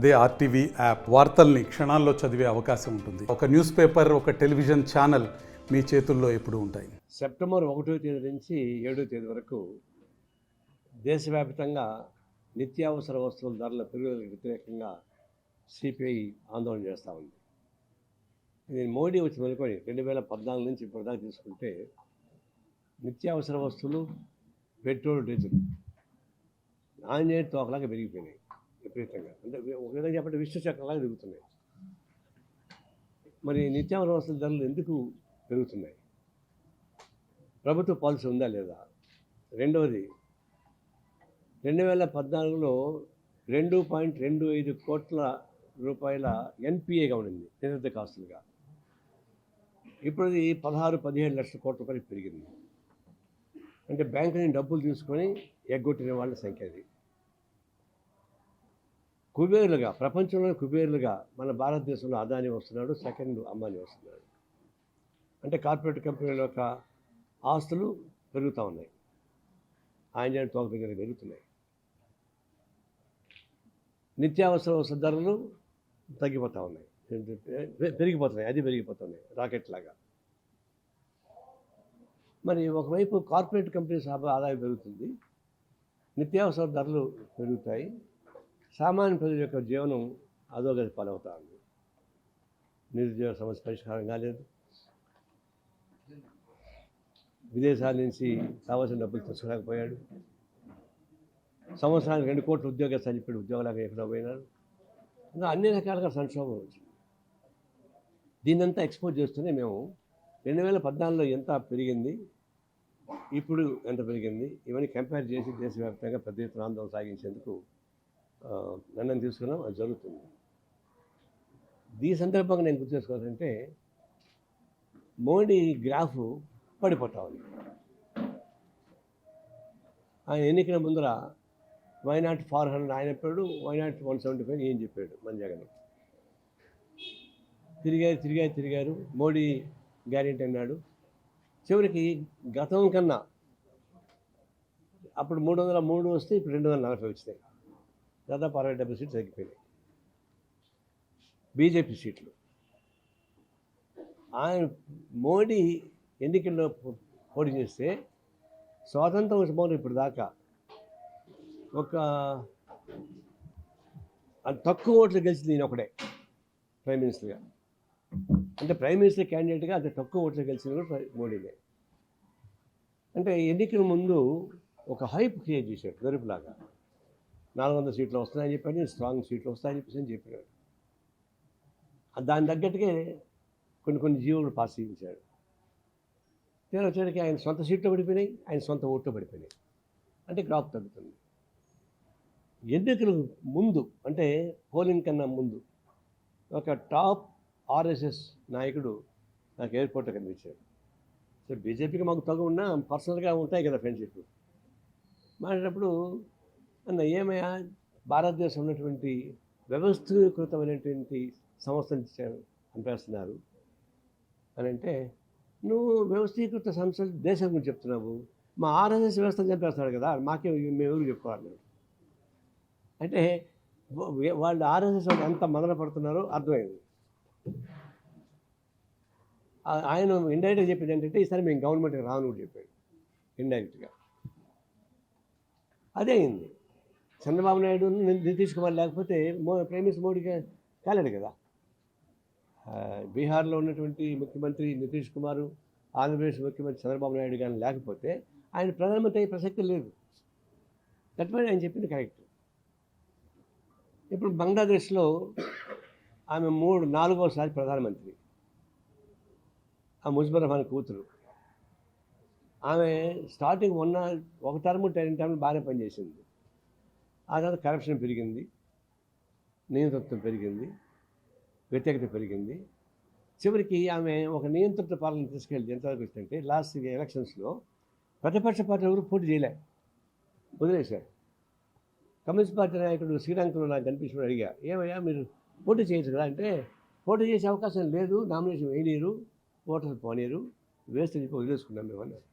అదే RTV app వార్తల్ని క్షణాల్లో చదివే అవకాశం ఉంటుంది. ఒక న్యూస్ పేపర్, ఒక టెలివిజన్ ఛానల్ మీ చేతుల్లో ఎప్పుడూ ఉంటాయి. సెప్టెంబర్ 1వ తేదీ నుంచి 7వ తేదీ వరకు దేశవ్యాప్తంగా నిత్యావసర వస్తువుల ధరల పెరుగుదలకు వ్యతిరేకంగా సిపిఐ ఆందోళన చేస్తూ ఉంది. ఇది మోడీ వచ్చి మొదలుకొని 2014 నుంచి ఇప్పటిదాకా తీసుకుంటే నిత్యావసర వస్తువులు, పెట్రోల్, డీజిల్ ఆంజనేయ తోకలాగా పెరిగిపోయినాయి విపరీతంగా. అంటే ఒక విధంగా చెప్పంటే విశ్వచక్రంలాగా తిరుగుతున్నాయి. మరి నిత్యావసర వస్తువుల ధరలు ఎందుకు పెరుగుతున్నాయి? ప్రభుత్వ పాలసీ ఉందా లేదా? రెండవది, 2014లో 2.25 కోట్ల రూపాయల ఎన్పిఏగా ఉండింది, నిరుద్ధ కాస్తులుగా. ఇప్పుడు అది 16-17 లక్షల కోట్ల రూపాయలు పెరిగింది. అంటే బ్యాంకు నుంచి డబ్బులు తీసుకొని ఎగ్గొట్టిన వాళ్ళ సంఖ్య అది. కుబేరులుగా, ప్రపంచంలో కుబేరులుగా మన భారతదేశంలో అదానీ వస్తున్నాడు, సెకండ్ అంబానీ వస్తున్నాడు. అంటే కార్పొరేట్ కంపెనీల యొక్క ఆస్తులు పెరుగుతూ ఉన్నాయి, ఆయన తోక పెరుగుతున్నాయి. నిత్యావసర వస్తువుల ధరలు తగ్గిపోతూ ఉన్నాయి, పెరిగిపోతున్నాయి, అది పెరిగిపోతున్నాయి రాకెట్ లాగా. మరి ఒకవైపు కార్పొరేట్ కంపెనీస్ ఆదాయం పెరుగుతుంది, నిత్యావసర ధరలు పెరుగుతాయి, సామాన్య ప్రజల యొక్క జీవనం అధోగతి పాలవుతా ఉంది. నిరుద్యోగ సమస్య పరిష్కారం కాలేదు, విదేశాల నుంచి కావాల్సిన డబ్బులు తెచ్చుకోలేకపోయాడు, సంవత్సరానికి 2 కోట్ల ఉద్యోగస్తులు చెప్పాడు, ఉద్యోగాలకు ఎక్కడ పోయినారు. ఇంకా అన్ని రకాలుగా సంక్షోభం వచ్చింది. దీన్నంతా ఎక్స్పోజ్ చేస్తూనే మేము 2014లో ఎంత పెరిగింది, ఇప్పుడు ఎంత పెరిగింది, ఇవన్నీ కంపేర్ చేసి దేశవ్యాప్తంగా పెద్ద ఎత్తున ఆందోళన సాగించేందుకు నిర్ణయం తీసుకున్నాం. అది జరుగుతుంది. ఈ సందర్భంగా నేను గుర్తు చేసుకోవాలంటే మోడీ గ్రాఫ్ పడిపోతా ఉంది. ఆయన ఎన్నికల ముందర వైనాట్ 400 ఆయన చెప్పాడు, వైనాట్ 175 ఏం చెప్పాడు మన జగన్. తిరిగారు, మోడీ గ్యారెంటీ అన్నాడు. చివరికి గతం కన్నా అప్పుడు 303 వస్తే ఇప్పుడు 240 వచ్చినాయి, దాదాపు 60-70 సీట్లు తగ్గిపోయినాయి బీజేపీ సీట్లు. ఆయన మోడీ ఎన్నికల్లో పోటీ చేస్తే స్వాతంత్రం వచ్చిన ఇప్పుడు దాకా ఒక తక్కువ ఓట్లు గెలిచింది ఈయన ఒకడే ప్రైమ్ మినిస్టర్గా. అంటే ప్రైమ్ మినిస్టర్ క్యాండిడేట్గా అంత తక్కువ ఓట్లు గెలిచింది కూడా మోడీనే. అంటే ఎన్నికల ముందు ఒక హైప్ క్రియేట్ చేశాడు, గరుపులాగా 400 సీట్లు వస్తాయని చెప్పాడు, స్ట్రాంగ్ సీట్లు వస్తాయని చెప్పాడు. దాని తగ్గట్టుగా కొన్ని జీవోలు పాస్ చేయించాడు. వచ్చేటికి ఆయన సొంత సీట్లు పడిపోయినాయి, ఆయన సొంత ఓట్లు పడిపోయినాయి. అంటే గ్రాఫ్ తగ్గుతుంది. ఎన్నికల ముందు, అంటే పోలింగ్ కన్నా ముందు, ఒక టాప్ ఆర్ఎస్ఎస్ నాయకుడు నాకు ఎయిర్పోర్ట్లో కనిపించాడు. సో బీజేపీకి మాకు తగు ఉన్నా పర్సనల్గా ఉంటాయి కదా ఫ్రెండ్షిప్. మాట్లాడేటప్పుడు అన్న ఏమయ్యా, భారతదేశం ఉన్నటువంటి వ్యవస్థీకృతమైనటువంటి సంస్థలు చంపేస్తున్నారు అని అంటే, నువ్వు వ్యవస్థీకృత సంస్థలు దేశం గురించి చెప్తున్నావు, మా ఆర్ఎస్ఎస్ వ్యవస్థను చంపేస్తున్నాడు కదా, మాకే మేము ఎవరు చెప్పుకోవాలి అంటే వాళ్ళు ఆర్ఎస్ఎస్ వాళ్ళు ఎంత మదన పడుతున్నారో అర్థమైంది. ఆయన ఇండైరెక్ట్గా చెప్పింది ఏంటంటే, ఈసారి మేము గవర్నమెంట్కి రాను కూడా చెప్పాడు ఇండైరెక్ట్గా. అదే అయింది. చంద్రబాబు నాయుడు, నితీష్ కుమార్ లేకపోతే ప్రైమ్ మినిస్టర్ మోడీకి కాలేడు కదా. బీహార్లో ఉన్నటువంటి ముఖ్యమంత్రి నితీష్ కుమారు, ఆంధ్రప్రదేశ్ ముఖ్యమంత్రి చంద్రబాబు నాయుడు కానీ లేకపోతే ఆయన ప్రధానమంత్రి అయ్యే ప్రసక్తి లేదు. దట్వై ఆయన చెప్పింది కరెక్ట్. ఇప్పుడు బంగ్లాదేశ్లో ఆమె 4వసారి ప్రధానమంత్రి, ఆ ముజిబుర్ రహమాన్ కూతురు. ఆమె స్టార్టింగ్ ఒక టర్మ్ 10 టర్మ్లు బాగానే పనిచేసింది. ఆ తర్వాత కరప్షన్ పెరిగింది, నియంతృత్వం పెరిగింది, వ్యతిరేకత పెరిగింది. చివరికి ఆమె ఒక నియంత్రిత పాలన తీసుకెళ్ళి ఎంతవరకు వచ్చిందంటే, లాస్ట్ ఎలక్షన్స్లో ప్రతిపక్ష పార్టీ ఎవరు పోటీ చేయలే, వదిలేశారు. కమ్యూనిస్ట్ పార్టీ నాయకుడు శ్రీలంకలో నాకు కనిపించిన అడిగా, ఏమయ్యా మీరు పోటీ చేయొచ్చు కదా అంటే, పోటీ చేసే అవకాశం లేదు, నామినేషన్ వేయలేరు, ఓటర్లు పోనీరు, వేస్తే వదిలేసుకున్నాం మేము అన్నారు.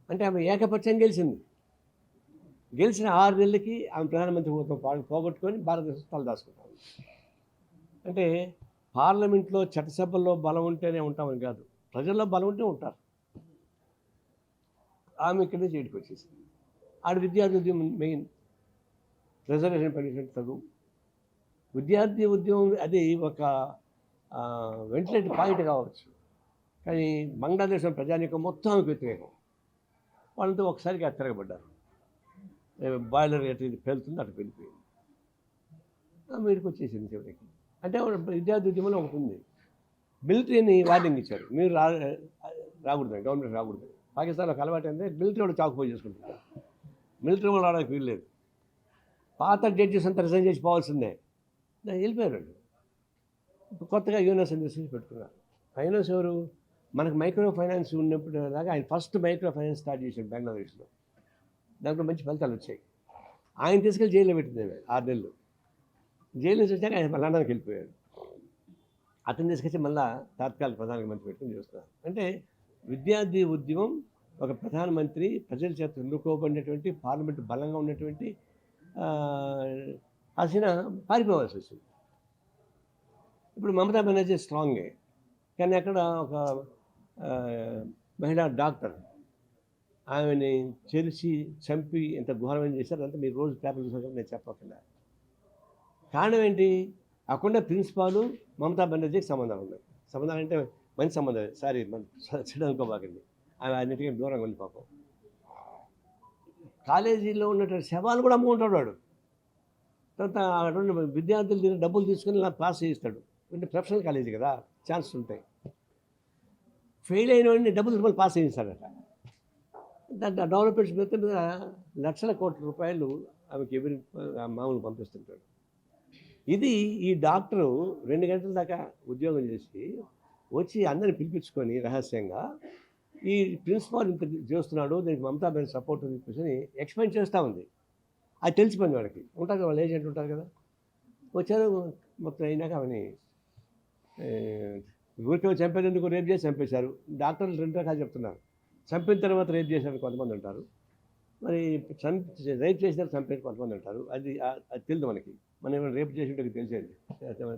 అంటే ఆమె ఏకపక్షం గెలిచింది. గెలిచిన 6 నెలలకి ఆమె ప్రధానమంత్రి పోగొట్టుకొని భారతదేశం తలదాచుకుంటాం. అంటే పార్లమెంట్లో చట్టసభల్లో బలం ఉంటేనే ఉంటామని కాదు, ప్రజల్లో బలం ఉంటే ఉంటారు. ఆమె ఇక్కడి నుంచి ఇంటికి వచ్చేసింది. ఆడ విద్యార్థి ఉద్యమం మెయిన్, రిజర్వేషన్ పనిష్మెంట్ చదువు, విద్యార్థి ఉద్యమం అది ఒక వెంటిలేటర్ పాయింట్ కావచ్చు, కానీ బంగ్లాదేశ్ ప్రజానీకం మొత్తం ఆమెకు వ్యతిరేకం. వాళ్ళంతా ఒకసారిగా తిరగబడ్డారు. బాయిలర్ ఎటు ఇది పేలుతుంది అటు వెళ్ళిపోయింది. మీదకి వచ్చేసింది చివరికి. అంటే విద్యార్థి ఉద్యమంలో ఒకటి ఉంది, మిలిటరీని వార్నింగ్ ఇచ్చారు, మీరు రాకూడదు, గవర్నమెంట్ రాకూడదు. పాకిస్తాన్లో అలవాటు అంటే మిలిటరీ వాళ్ళు చాకుపోయి చేసుకుంటున్నారు, మిలిటరీ వాళ్ళు రావడానికి వీల్లేదు. పాత జడ్జెస్ అంతా రిజైన్ చేసి పోవాల్సిందే, వెళ్ళిపోయారు వాళ్ళు. ఇప్పుడు కొత్తగా యూనివర్స్ ఇండస్ట్రీస్ పెట్టుకున్నారు. ఫైనాన్స్ ఎవరు? మనకు మైక్రో ఫైనాన్స్ ఉన్నప్పుడు దాకా ఆయన ఫస్ట్ మైక్రో ఫైనాన్స్ స్టార్ట్ చేశాడు బంగ్లాదేశ్లో. దాంట్లో మంచి ఫలితాలు వచ్చాయి. ఆయన తీసుకెళ్ళి జైల్లో పెట్టింది 6 నెలలు. జైలు నుంచి వచ్చాక ఆయన లండన్కి వెళ్ళిపోయాడు. అతను తీసుకొచ్చి మళ్ళీ తాత్కాలిక ప్రధానమంత్రి పెట్టుకుని చూస్తున్నారు. అంటే విద్యార్థి ఉద్యమం ఒక ప్రధానమంత్రి ప్రజల చేత ఎన్నుకోబడినటువంటి పార్లమెంటు బలంగా ఉన్నటువంటి హసీనా పారిపోవాల్సి వచ్చింది. ఇప్పుడు మమతా బెనర్జీ స్ట్రాంగే, కానీ అక్కడ ఒక మహిళా డాక్టర్ ఆమెని చెరిచి చంపి ఎంత ఘోరమైన చేశారు. అంతా మీరు రోజు పేపర్ చూసాక నేను చెప్పకుండా. కారణం ఏంటి? అక్కడ ప్రిన్సిపాలు మమతా బెనర్జీకి సంబంధాలు ఉన్నాయి. సంబంధాలు అంటే మంచి సంబంధం, సారీ చెడు అనుకోబాకండి, ఆమె అన్నిటికీ దూరంగా ఉంది పాపం. కాలేజీలో ఉన్నటువంటి శవాలు కూడా అమ్ముకుంటాడు వాడు. తర్వాత అక్కడ విద్యార్థులు దీన్ని డబ్బులు తీసుకొని ఇలా పాస్ చేయిస్తాడు. అంటే ప్రొఫెషనల్ కాలేజీ కదా, ఛాన్సెస్ ఉంటాయి. ఫెయిల్ అయిన వాడిని డబ్బులు పాస్ చేయిస్తాడట. దాంట్లో డెవలప్మెంట్స్ మీద లక్షల కోట్ల రూపాయలు ఆమెకి ఎవరి మామూలు పంపిస్తుంటాడు. ఇది ఈ డాక్టరు 2 గంటల దాకా ఉద్యోగం చేసి వచ్చి అందరిని పిలిపించుకొని రహస్యంగా ఈ ప్రిన్సిపాల్ ఇంత చేస్తున్నాడు, దీనికి మమతా బెనర్జీ సపోర్ట్ అని చెప్పేసి ఎక్స్ప్లెయిన్ చేస్తూ ఉంది. అది తెలిసిపోయింది వాడికి. ఉంటారు కదా, వాళ్ళ ఏజెంట్ ఉంటారు కదా. వచ్చారు, మొత్తం అయినాక అవన్నీ ఊరికే చంపేందుకు రేపు చేసి చంపేశారు. డాక్టర్లు 2 రకాలు చెప్తున్నారు. చంపిన తర్వాత రేపు చేశారు కొంతమంది ఉంటారు, మరి రేపు చేసిన చంపేది కొంతమంది ఉంటారు. అది తెలియదు మనకి. మనం ఏమైనా రేపు చేసి ఉంటే తెలిసేది,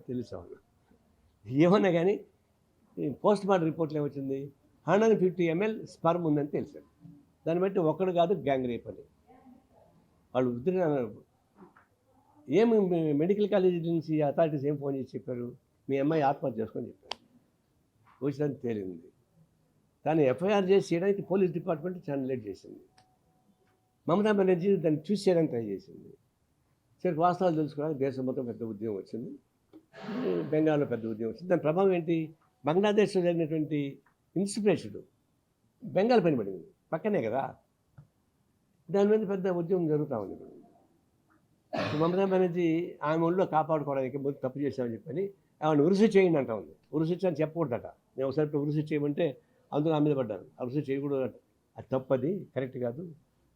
తెలుస్తామని. ఏమన్నా కానీ పోస్ట్ మార్టం రిపోర్ట్లో ఏమొచ్చింది? 150 ml స్పర్మ్ ఉందని తెలిసాడు. దాన్ని బట్టి ఒక్కడు కాదు, గ్యాంగ్ రేప్ అని వాళ్ళు ఉద్రినారు. ఏమి మెడికల్ కాలేజీ నుంచి అథారిటీస్ ఏం ఫోన్ చేసి చెప్పారు? మీ అమ్మాయి ఆత్మహత్య చేసుకొని చెప్పారు. వచ్చిందని తేలింది. దాన్ని ఎఫ్ఐఆర్ చేసి చేయడానికి పోలీస్ డిపార్ట్మెంట్ చాలా లేట్ చేసింది. మమతా బెనర్జీ దాన్ని చూసి చేయడానికి ట్రై చేసింది. సరికి వాస్తవాలు తెలుసుకోవడానికి దేశం మొత్తం పెద్ద ఉద్యమం వచ్చింది, బెంగాల్లో పెద్ద ఉద్యమం వచ్చింది. దాని ప్రభావం ఏంటి? బంగ్లాదేశ్లో జరిగినటువంటి ఇన్స్పిరేషన్ బెంగాల్ పని పడింది, పక్కనే కదా. దాని మీద పెద్ద ఉద్యమం జరుగుతూ ఉంది. మమతా బెనర్జీ ఆమె ఒళ్ళో కాపాడుకోవడానికి ముందు తప్పు చేశామని చెప్పని ఆమెను ఉరుసు చేయండి అంటా ఉంది. ఉరుసు అని చెప్పకూడదట. నేను ఒకసారి ఉరుసు చేయమంటే అందులో ఆమె మీద పడ్డాను. ఉరుసు చేయకూడదు, అది తప్పు, అది కరెక్ట్ కాదు,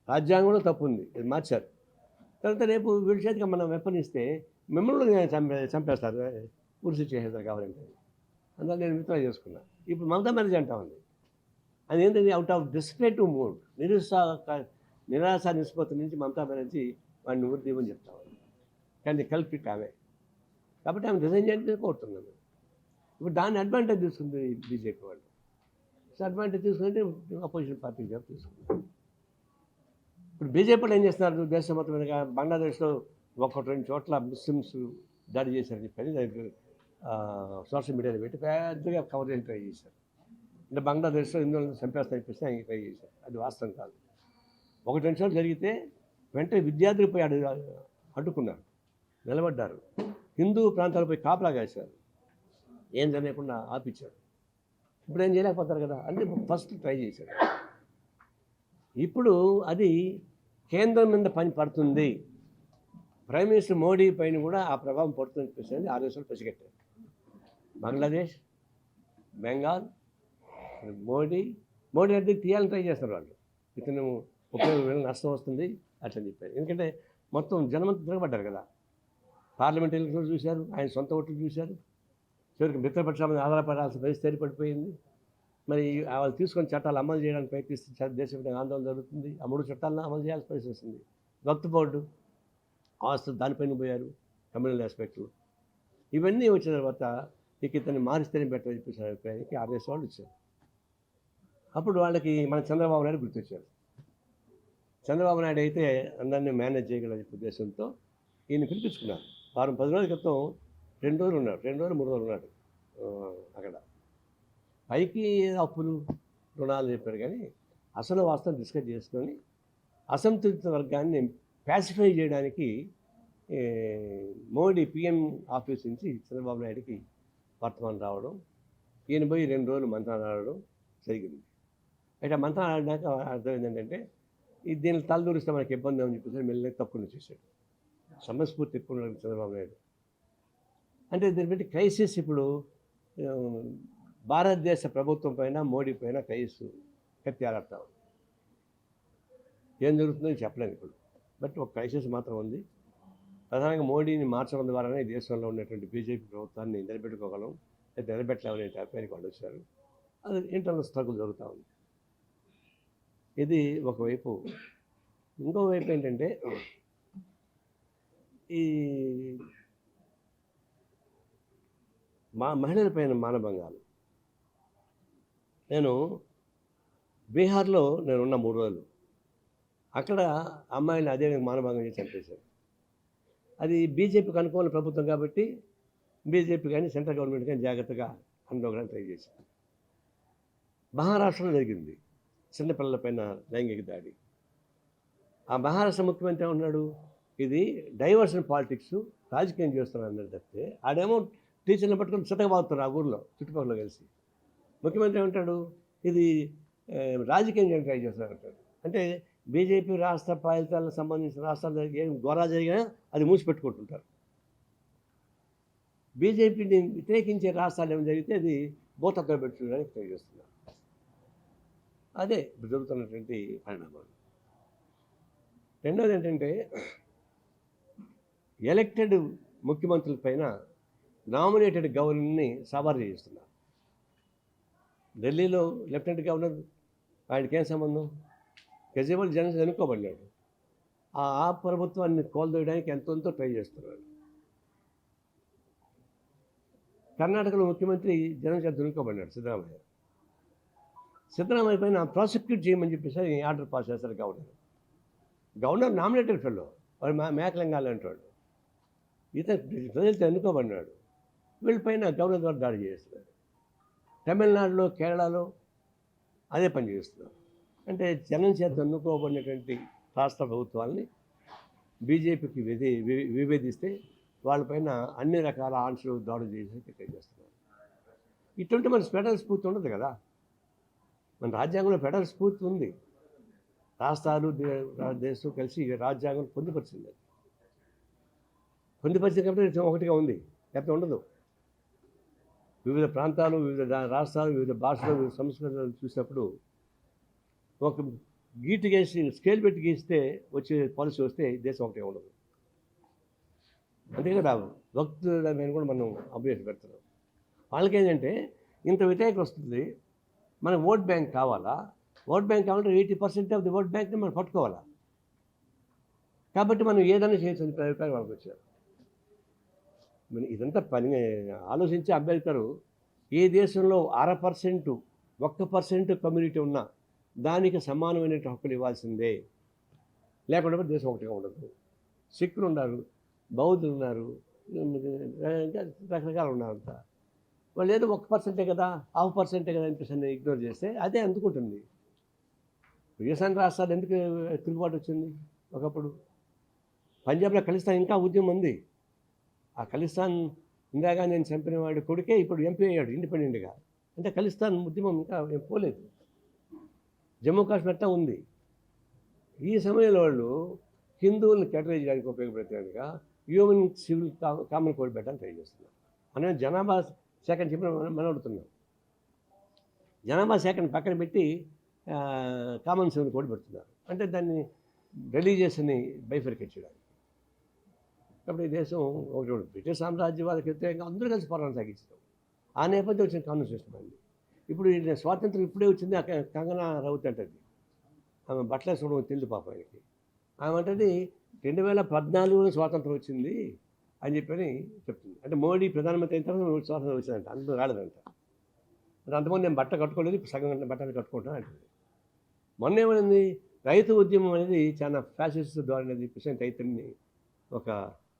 రాజ్యాంగంలో తప్పు ఉంది, ఇది మార్చారు. తర్వాత రేపు వీడి చేతికి మనం వెపన్ ఇస్తే మిమ్మల్ని చంపేస్తారు, ఉరుసు చేసేస్తారు కావాలంటే. అందువల్ల నేను విత్డ్రా చేసుకున్నా. ఇప్పుడు మమతా బెనర్జీ అంటా ఉంది, అది ఏంటంటే అవుట్ ఆఫ్ డిస్క్రిప్టివ్ మూడ్, నిరాశ నిస్పత్తి నుంచి మమతా బెనర్జీ వాడిని ఊరిదేమని చెప్తా ఉంది. కానీ కల్పిట్ ఆమె, కాబట్టి ఆమె రిజైన్ చేయాలని కోరుతున్నాను. ఇప్పుడు దాన్ని అడ్వాంటేజ్ తీసుకుంది బీజేపీ వాళ్ళు. సో అడ్వాంటేజ్ తీసుకుంటే అపోజిషన్ పార్టీకి జాబ్ తీసుకుంది. ఇప్పుడు బీజేపీలో ఏం చేస్తున్నారు? దేశం మొత్తం మీద బంగ్లాదేశ్లో 1-2 చోట్ల ముస్లిమ్స్ దాడి చేశారని చెప్పని దానికి సోషల్ మీడియాలో పెట్టి పెద్దగా కవర్ చేయడానికి ట్రై చేశారు. అంటే బంగ్లాదేశ్లో హిందువులను చంపేస్తారని చెప్పేసి ఆయన ట్రై చేశారు. అది వాస్తవం కాదు. 1-2 చోట్ల జరిగితే వెంటనే విద్యార్థులు పోయి అడ్డుకున్నారు, నిలబడ్డారు. హిందూ ప్రాంతాలపై కాపలా కాశారు, ఏం జరగకుండా ఆపించారు. ఇప్పుడు ఏం చేయలేకపోతారు కదా, అంటే ఫస్ట్ ట్రై చేశారు. ఇప్పుడు అది కేంద్రం మీద పని పడుతుంది, ప్రైమ్ మినిస్టర్ మోడీ పైన కూడా ఆ ప్రభావం పడుతుంది చెప్పేసి 6 దేశాలు పసిగట్టారు. బంగ్లాదేశ్, బెంగాల్, మోడీ అంటే తీయాలని ట్రై చేస్తారు వాళ్ళు. ఇతను ఉపయోగం నష్టం వస్తుంది అట్లని చెప్పారు. ఎందుకంటే మొత్తం జనమంతా తిరగబడ్డారు కదా. పార్లమెంట్ ఎన్నికలు చూశారు, ఆయన సొంత ఓట్లు చూశారు. చివరికి మిత్రపక్షాల మీద ఆధారపడాల్సిన పరిస్థితి ఏర్పడిపోయింది. మరి వాళ్ళు తీసుకొని చట్టాలు అమలు చేయడానికి ప్రయత్నిస్తే దేశవ్యాప్తంగా ఆందోళన జరుగుతుంది. ఆ 3 చట్టాలను అమలు చేయాల్సిన పరిస్థితి వస్తుంది. వక్త్ బోర్డు ఆస్తులు దానిపైన పోయారు, కమ్యూనల్ ఆస్పెక్ట్లు. ఇవన్నీ వచ్చిన తర్వాత ఇక ఇతన్ని మారిస్తేనే బెటర్ అని చెప్పేసి అభిప్రాయానికి ఆర్ఎస్ వాళ్ళు వచ్చారు. అప్పుడు వాళ్ళకి మన చంద్రబాబు నాయుడు గుర్తొచ్చారు. చంద్రబాబు నాయుడు అయితే అందరినీ మేనేజ్ చేయగల ఉద్దేశంతో ఈయన పిలిపించుకున్నారు. వారం 10 రోజుల క్రితం 2 రోజులు ఉన్నాడు, 2 రోజులు 3 రోజులు ఉన్నాడు అక్కడ. పైకి అప్పులు రుణాలు చెప్పారు, కానీ అసలు వాస్తవం డిస్కస్ చేసుకొని అసంతృప్త వర్గాన్ని ప్యాసిఫై చేయడానికి మోడీ పిఎం ఆఫీస్ నుంచి చంద్రబాబు నాయుడికి వర్తమానం రావడం, ఈయన పోయి 2 రోజులు మంత్రాలు ఆడడం జరిగింది. అయితే మంత్రాలు ఆడినాక అర్థమైంది ఏంటంటే దీన్ని తలదూరిస్తే మనకి ఇబ్బంది అని చెప్పేసి మెల్లగా తప్పుకుని చేశాడు. సమస్ఫూర్తి ఎక్కువ ఉన్నాడు చంద్రబాబు నాయుడు. అంటే దీన్ని బట్టి క్రైసిస్ ఇప్పుడు భారతదేశ ప్రభుత్వం పైన మోడీ పైన క్రైసిస్ కత్తి ఆడతాం. ఏం జరుగుతుందో చెప్పలేను ఇప్పుడు, బట్ ఒక క్రైసిస్ మాత్రం ఉంది. ప్రధానంగా మోడీని మార్చడం ద్వారానే ఈ దేశంలో ఉన్నటువంటి బీజేపీ ప్రభుత్వాన్ని నిలబెట్టుకోగలం, అయితే నిలబెట్టలేమనే అభిప్రాయానికి వాళ్ళు వచ్చారు. అది ఇంటర్నల్ స్ట్రగుల్ జరుగుతూ ఉంది. ఇది ఒకవైపు. ఇంకోవైపు ఏంటంటే ఈ మహిళలపైన మానభంగాలు. నేను బీహార్లో నేనున్న 3 రోజులు అక్కడ అమ్మాయిని అదే మానభంగం చేసి చంపేశారు. అది బీజేపీకి అనుకూల ప్రభుత్వం కాబట్టి బీజేపీ కానీ సెంట్రల్ గవర్నమెంట్ కానీ జాగ్రత్తగా అందుకోవడానికి ట్రై చేశారు. మహారాష్ట్రలో జరిగింది చిన్నపిల్లల పైన లైంగిక దాడి. ఆ మహారాష్ట్ర ముఖ్యమంత్రి ఉన్నాడు, ఇది డైవర్షన్ పాలిటిక్స్, రాజకీయం చేస్తున్నారు అన్నది తప్పితే ఆడేమో టీచర్ని పట్టుకొని చితకబాగుతారు ఆ ఊర్లో చుట్టుపక్కల కలిసి. ముఖ్యమంత్రి ఏమంటాడు, ఇది రాజకీయం చేయడానికి ట్రై చేస్తున్నారు అంటాడు. అంటే బీజేపీ రాష్ట్ర ఫలితాలకు సంబంధించిన రాష్ట్రాలు ఏం ఘోరా జరిగినా అది మూసిపెట్టుకుంటుంటారు. బీజేపీని వ్యతిరేకించే రాష్ట్రాలు ఏమైనా జరిగితే అది భూతత్వం పెట్టుకోవడానికి ట్రై చేస్తున్నారు. అదే ఇప్పుడు జరుగుతున్నటువంటి పరిణామాలు. రెండోది ఏంటంటే ఎలక్టెడ్ ముఖ్యమంత్రుల పైన నామినేటెడ్ గవర్నర్ని సవారీ చేస్తున్నారు. ఢిల్లీలో లెఫ్టినెంట్ గవర్నర్, ఆయనకి ఏం సంబంధం? కేజ్రీవాల్ జనం ఎన్నుకోబడినాడు. ఆ ప్రభుత్వాన్ని కోల్దోయడానికి ఎంతో ట్రై చేస్తున్నారు. కర్ణాటకలో ముఖ్యమంత్రి జనం చేత ఎన్నుకోబడినాడు సిద్ధరామయ్య. సిద్ధరామయ్య పైన ప్రాసిక్యూట్ చేయమని చెప్పేసి ఆర్డర్ పాస్ చేస్తారు గవర్నర్ నామినేటెడ్ ఫెల్లో, వాడు మేకలింగాలు అంటాడు. ఇతను ప్రజలతో ఎన్నుకోబడినాడు, వీళ్ళపైన గవర్నర్ ద్వారా దాడి చేస్తున్నారు. తమిళనాడులో, కేరళలో అదే పని చేస్తున్నారు. అంటే జనం చేత ఎన్నుకోబడినటువంటి రాష్ట్ర ప్రభుత్వాలని బీజేపీకి విభేదిస్తే వాళ్ళపైన అన్ని రకాల ఆంక్షలు దాడులు చేసి ట్రై చేస్తున్నారు. ఇటువంటి మన ఫెడరల్ స్ఫూర్తి ఉండదు కదా. మన రాజ్యాంగంలో ఫెడరల్ స్ఫూర్తి ఉంది. రాష్ట్రాలు దేశం కలిసి రాజ్యాంగం పొందుపరిచింది. పొందుపరిచింది కాబట్టి ఒకటిగా ఉంది, ఎంత ఉండదు. వివిధ ప్రాంతాలు, వివిధ రాష్ట్రాలు, వివిధ భాషలు, వివిధ సంస్కృతులు చూసినప్పుడు ఒక గీటు గీసి స్కేల్ పెట్టి గీస్తే వచ్చే పాలసీ వస్తే దేశం ఒకటే ఉండదు. అంతే కదా. భక్తుల మీద కూడా మనం అభ్యర్థి పెడుతున్నాం. వాళ్ళకేంటంటే ఇంత వ్యతిరేకత వస్తుంది, మనకు ఓట్ బ్యాంక్ కావాలా. ఓట్ బ్యాంక్ కావాలంటే 80% ఆఫ్ ది ఓట్ బ్యాంక్ని మనం పట్టుకోవాలా. కాబట్టి మనం ఏదైనా చేయొచ్చు అభిప్రాయం వాళ్ళకి వచ్చారు. ఇదంతా పని ఆలోచించి అంబేద్కర్ ఏ దేశంలో 1% 1% కమ్యూనిటీ ఉన్నా దానికి సమానమైన హక్కులు ఇవ్వాల్సిందే, లేకుండా దేశం ఒకటిగా ఉండదు. సిక్కులు ఉన్నారు, బౌద్ధులు ఉన్నారు, రకరకాలు ఉన్నారంట. వాళ్ళు ఏదో 1% కదా, 0.5% కదా అనిపిస్తుంది ఇగ్నోర్ చేస్తే అదే అందుకుంటుంది. విదేశాంగ రాష్ట్రాలు ఎందుకు తిరుగుబాటు వచ్చింది? ఒకప్పుడు పంజాబ్లో ఖలిస్తాన్ ఇంకా ఉద్యమం ఉంది. ఆ ఖలిస్తాన్ ఇందిరాగాంధీని చంపిన వాడి కొడుకే ఇప్పుడు ఎంపీ అయ్యాడు ఇండిపెండెంట్గా. అంటే ఖలిస్తాన్ ఉద్యమం ఇంకా పోలేదు. జమ్మూ కాశ్మీర్ ఉంది. ఈ సమయంలో వాళ్ళు హిందువులను కేటరైజ్ చేయడానికి ఉపయోగపడేట్టుగా హ్యూమన్ సివిల్ కామన్ కోడ్ పెట్టడానికి ట్రై చేస్తున్నారు. అనే జనాభా సేకరణ చెప్పిన మనం అడుగుతున్నాం. జనాభా సేకరణ పక్కన పెట్టి కామన్ సివిల్ కోడ్ పెడుతున్నారు. అంటే దాన్ని రిలీజియస్ని బైఫర్కేట్ చేయడానికి. కాబట్టి ఈ దేశం ఒకటి బ్రిటిష్ సామ్రాజ్యవాదకి వ్యతిరేకంగా అందరూ కలిసి పోరాటం సాగించడం. ఆ నేపథ్యం వచ్చిన కాన్స్టిట్యూషన్ అండి. ఇప్పుడు స్వాతంత్రం ఇప్పుడే వచ్చింది. కంగనా రౌత్ అంటది, ఆమె బట్టలు వేసుకోవడం తెలియదు పాప ఆయనకి. ఆమె అంటది 2014లో స్వాతంత్రం వచ్చింది అని చెప్పని చెప్తుంది. అంటే మోడీ ప్రధానమంత్రి అయిన తర్వాత స్వాతంత్రం వచ్చిందంట, అందులో రాలేదంట. అంటే అంతకుముందు నేను బట్ట కట్టుకోలేదు, ఇప్పుడు సగం బట్టలు కట్టుకుంటాను అంటుంది. మొన్న ఏమైంది, రైతు ఉద్యమం అనేది చాలా ఫ్యాసిస్ట్ ధోరణి చెప్పేసి రైతుల్ని ఒక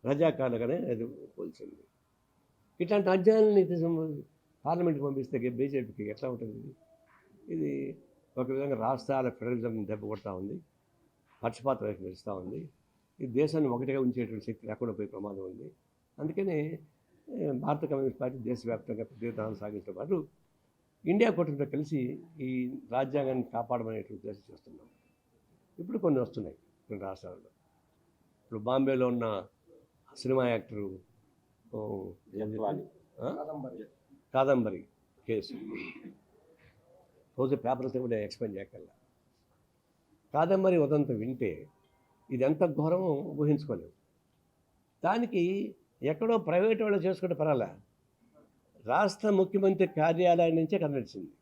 రజాకారులుగానే అది పోల్చింది. ఇట్లాంటి అధ్యాయాలని పార్లమెంట్కి పంపిస్తే బీజేపీకి ఎట్లా ఉంటుంది? ఇది ఒక విధంగా రాష్ట్రాల ఫెడరలిజం దెబ్బ కొడతా ఉంది, పక్షపాతం వైపు నడుస్తూ ఉంది. ఈ దేశాన్ని ఒకటిగా ఉంచేటువంటి శక్తి లేకుండా పోయే ప్రమాదం ఉంది. అందుకనే భారత కమ్యూనిస్ట్ పార్టీ దేశవ్యాప్తంగా ప్రతిదానం సాగించడం పాటు ఇండియా కూటమితో కలిసి ఈ రాజ్యాంగాన్ని కాపాడమనేటువంటి ఉద్దేశం చేస్తున్నాం. ఇప్పుడు కొన్ని వస్తున్నాయి కొన్ని రాష్ట్రాల్లో. ఇప్పుడు బాంబేలో ఉన్న సినిమా యాక్టరు కాదంబరి కేసు రోజు పేపర్లతో కూడా ఎక్స్ప్లెయిన్ చేయగల. కాదంబరి ఉదంతం వింటే ఇది ఎంత ఘోరమో ఊహించుకోలేము. దానికి ఎక్కడో ప్రైవేట్ వాళ్ళు చేసుకుంటే పర్వాలే, రాష్ట్ర ముఖ్యమంత్రి కార్యాలయం నుంచే కథ నడిచింది.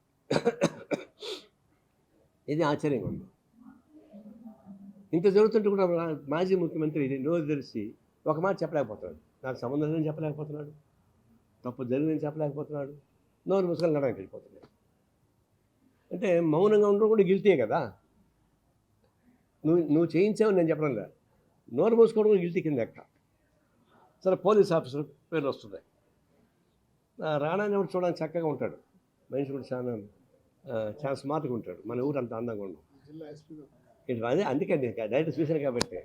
ఇది ఆశ్చర్యంగా ఉంది. ఇంత జరుగుతుంటే కూడా మాజీ ముఖ్యమంత్రి నోరు తెరిచి ఒక మాట చెప్పలేకపోతున్నాడు. నాకు సంబంధం లేదని చెప్పలేకపోతున్నాడు, తప్పు జరిగిందని చెప్పలేకపోతున్నాడు, నోరు ముసుకొని నడవడానికి వెళ్ళిపోతున్నాడు. అంటే మౌనంగా ఉండడం కూడా గిల్టీయే కదా. నువ్వు చేయించావు నేను చెప్పడం లేదు, నోరు మూసుకోవడం కూడా గిల్టీ కింద ఎక్క. సరే, పోలీస్ ఆఫీసర్ పేర్లు వస్తున్నాయి. రాణాని కూడా చూడడానికి చక్కగా ఉంటాడు, మనిషి కూడా చాలా స్మార్ట్గా ఉంటాడు. మన ఊరు అంత అందంగా ఉండవు. అదే అందుకే నేను డైరెక్ట్ చూశాను కాబట్టి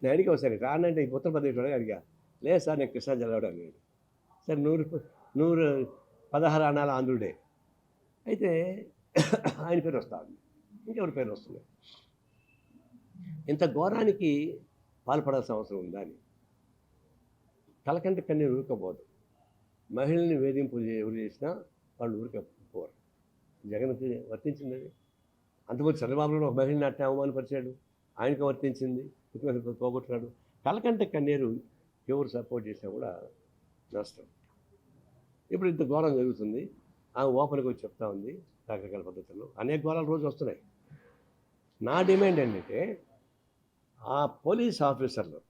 నేను అడిగా ఒకసారి, రాణా అంటే ఉత్తరప్రదేశ్ వాడిగా అడిగా. లేదు సార్, నేను కృష్ణా జిల్లాలో అడిగాడు. సరే, 116 అనాల ఆంధ్రుడే. అయితే ఆయన పేరు వస్తా ఉంది, ఇంకెవరి పేరు వస్తున్నాయి. ఇంత ఘోరానికి పాల్పడాల్సిన అవసరం ఉందా అని కలకంటే కన్నీరు ఊరుకోబోదు. మహిళల్ని వేధింపు ఎవరు చేసినా వాళ్ళు ఊరికపోరు. జగన్కి వర్తించింది అది. అంతకుముందు చంద్రబాబులో ఒక మహిళని అట్టే అవమానపరిచాడు, ఆయనకు వర్తించింది, ముఖ్యమంత్రి పోగొట్టున్నాడు. కలకంటే కన్నీరు ఎవరు సపోర్ట్ చేసినా కూడా నష్టం. ఇప్పుడు ఇంత ఘోరం జరుగుతుంది. ఆమె ఓపెన్గా వచ్చి చెప్తా ఉంది రకరకాల పద్ధతుల్లో. అనేక ఘోరాలు రోజు వస్తున్నాయి. నా డిమాండ్ ఏంటంటే, ఆ పోలీస్ ఆఫీసర్లు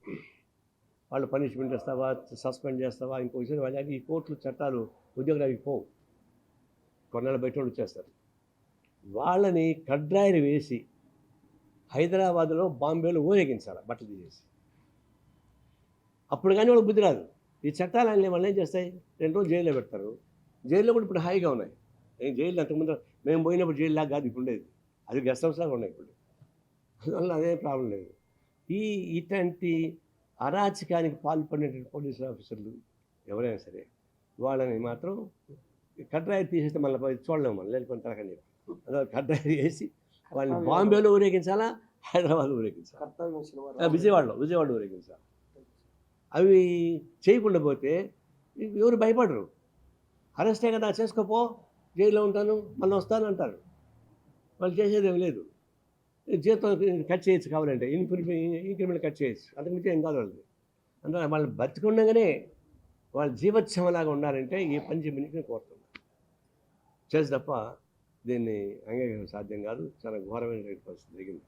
వాళ్ళు పనిష్మెంట్ చేస్తావా, సస్పెండ్ చేస్తావా, ఇంకో విషయం వాళ్ళకి ఈ కోర్టులు చట్టాలు ఉద్యోగులకి పోవు, కొన్నాళ్ళు బయట వాళ్ళు వచ్చేస్తారు. వాళ్ళని కడ్రాయిలు వేసి హైదరాబాద్లో బాంబేలో ఊరేగించాలి బట్టలు తీసేసి. అప్పుడు కానీ వాళ్ళకి బుద్ధి రాదు. ఈ చట్టాలు అన్నీ వాళ్ళు ఏం చేస్తాయి, 2 రోజులు జైల్లో పెడతారు. జైల్లో కూడా ఇప్పుడు హాయిగా ఉన్నాయి. జైలు అంతకుముందు మేము పోయినప్పుడు జైలు లాగా కాదు ఇప్పుడు ఉండేది, అది గెస్ట్ హౌస్ లాగా ఉన్నాయి ఇప్పుడు. అందువల్ల అదే ప్రాబ్లం లేదు. ఇట్లాంటి అరాచకానికి పాల్పడినటువంటి పోలీసు ఆఫీసర్లు ఎవరైనా సరే వాళ్ళని మాత్రం కడ్రాయి తీసేస్తే మళ్ళీ చూడలేము, మనం లేకపోతే తరగని అదే కడ్రాయి వేసి వాళ్ళని బాంబేలో ఊరేగించాలా, హైదరాబాద్లో ఊరేగించాలి, విజయవాడలో ఊరేగించాలి. అవి చేయకుండా పోతే ఎవరు భయపడరు. అరెస్టే కదా, చేసుకోపో, జైల్లో ఉంటాను మళ్ళీ వస్తాను అంటారు. వాళ్ళు చేసేది ఏమి లేదు. జీతం కట్ చేయొచ్చు కావాలంటే, ఇంక్రిమెంట్ కట్ చేయొచ్చు, అంతకుమించి ఏం కాదు వాళ్ళది. అందువల్ల వాళ్ళు బతికుండగానే వాళ్ళు జీవోత్సవంలాగా ఉన్నారంటే ఈ పని చేయమని కోరుతున్నారు. చేసి తప్ప దీన్ని అంగీకరించడం సాధ్యం కాదు. చాలా ఘోరమైన పరిస్థితి జరిగింది.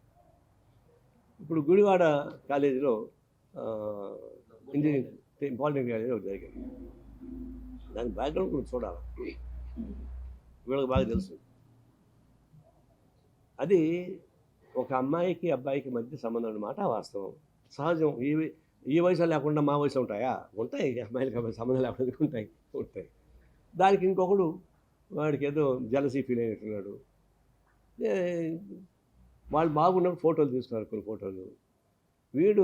ఇప్పుడు గుడివాడ కాలేజీలో ఇంజనీరింగ్ పాలిటెక్నిక్ కాలేజీలో జరిగింది. దాని బ్యాక్గ్రౌండ్ కూడా చూడాలి, వీళ్ళకి బాగా తెలుసు. అది ఒక అమ్మాయికి అబ్బాయికి మధ్య సంబంధం అన్నమాట, వాస్తవం, సహజం. ఈ వయసులో లేకుండా మా వయసులో ఉంటాయా? ఉంటాయి. అమ్మాయిలకి అబ్బాయి సంబంధం లేకుండా ఉంటాయి. దానికి ఇంకొకడు వాడికి ఏదో జలసీ ఫీల్ అయినట్టున్నాడు. వాళ్ళు బాగున్నప్పుడు ఫోటోలు తీసుకున్నారు, కొన్ని ఫోటోలు. వీడు